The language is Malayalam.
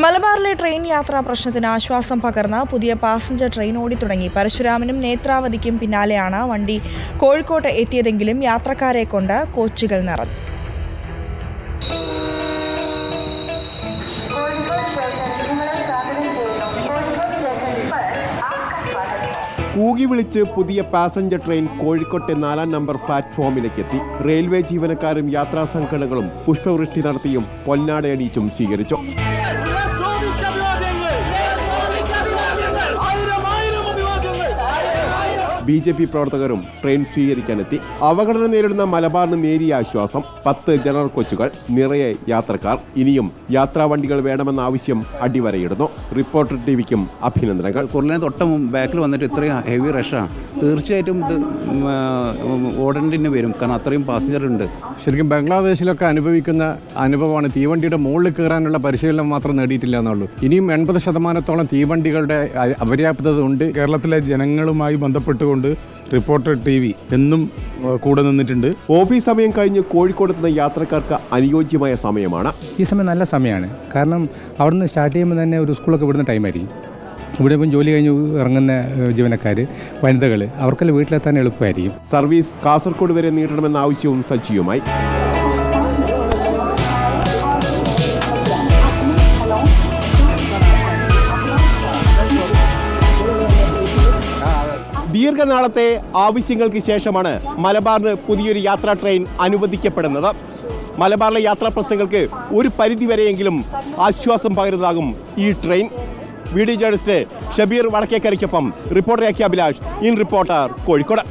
മലബാറിലെ ട്രെയിൻ യാത്രാ പ്രശ്നത്തിന് ആശ്വാസം പകർന്ന പുതിയ പാസഞ്ചർ ട്രെയിൻ ഓടിത്തുടങ്ങി. പരശുരാമനും നേത്രാവതിക്കും പിന്നാലെയാണ് വണ്ടി കോഴിക്കോട്ട് എത്തിയതെങ്കിലും യാത്രക്കാരെ കൊണ്ട് കോച്ചുകൾ നിറഞ്ഞു. കൂകി വിളിച്ച് പുതിയ പാസഞ്ചർ ട്രെയിൻ കോഴിക്കോട്ടെ 4-ാം നമ്പർ പ്ലാറ്റ്ഫോമിലേക്കെത്തി. റെയിൽവേ ജീവനക്കാരും യാത്രാ സംഘടനകളും പുഷ്പവൃഷ്ടി നടത്തിയും പൊന്നാടയണിയിച്ചും സ്വീകരിച്ചു. BJP പ്രവർത്തകരും ട്രെയിൻ സ്വീകരിക്കാനെത്തി. അവഗണന നേരിടുന്ന മലബാറിന് നേരിയ ആശ്വാസം. 10 ജനറൽ കോച്ചുകൾ, നിറയെ യാത്രക്കാർ. ഇനിയും യാത്രാ വണ്ടികൾ വേണമെന്ന ആവശ്യം അടിവരയിടുന്നു. റിപ്പോർട്ടർ ടിവിക്കും അഭിനന്ദനങ്ങൾ. കുറലിനെ തൊട്ടും ബാക്കിൽ വന്നിട്ട് ഇത്രയും ഹെവി റഷാണ്. തീർച്ചയായിട്ടും ഇത് ഓടേണ്ടി വരും, കാരണം അത്രയും പാസഞ്ചർ ഉണ്ട്. ശരിക്കും ബംഗ്ലാദേശിലൊക്കെ അനുഭവിക്കുന്ന അനുഭവമാണ്. തീവണ്ടിയുടെ മുകളിൽ കയറാനുള്ള പരിശീലനം മാത്രം നേടിയിട്ടില്ല എന്നുള്ളൂ. ഇനിയും 80% തീവണ്ടികളുടെ അപര്യാപ്തത ഉണ്ട്. കേരളത്തിലെ ജനങ്ങളുമായി ബന്ധപ്പെട്ടുകൊണ്ട് റിപ്പോർട്ടർ TV എന്നും കൂടെ നിന്നിട്ടുണ്ട്. ഓഫീസ് സമയം കഴിഞ്ഞ് കോഴിക്കോടെത്തുന്ന യാത്രക്കാർക്ക് അനുയോജ്യമായ സമയമാണ് ഈ സമയം. നല്ല സമയമാണ്, കാരണം അവിടുന്ന് സ്റ്റാർട്ട് ചെയ്യുമ്പോൾ തന്നെ ഒരു സ്കൂളൊക്കെ വിടുന്ന ടൈമായിരിക്കും. ഇവിടെ ഇപ്പം ജോലി കഴിഞ്ഞ് ഇറങ്ങുന്ന ജീവനക്കാർ, വനിതകൾ, അവർക്കെല്ലാം വീട്ടിലെത്താൻ എളുപ്പമായിരിക്കും. സർവീസ് കാസർഗോഡ് വരെ നീട്ടണമെന്ന ആവശ്യവും സജീവമായി. ദീർഘനാളത്തെ ആവശ്യങ്ങൾക്ക് ശേഷമാണ് മലബാറിന് പുതിയൊരു യാത്രാ ട്രെയിൻ അനുവദിക്കപ്പെടുന്നത്. മലബാറിലെ യാത്രാ പ്രശ്നങ്ങൾക്ക് ഒരു പരിധിവരെയെങ്കിലും ആശ്വാസം പകരുന്നതാകും ഈ ട്രെയിൻ. വീഡിയോ ജേർണലിസ്റ്റ് ഷബീർ വടക്കേക്കരയ്ക്കൊപ്പം reporter Abhilash, in reporter, Kozhikode.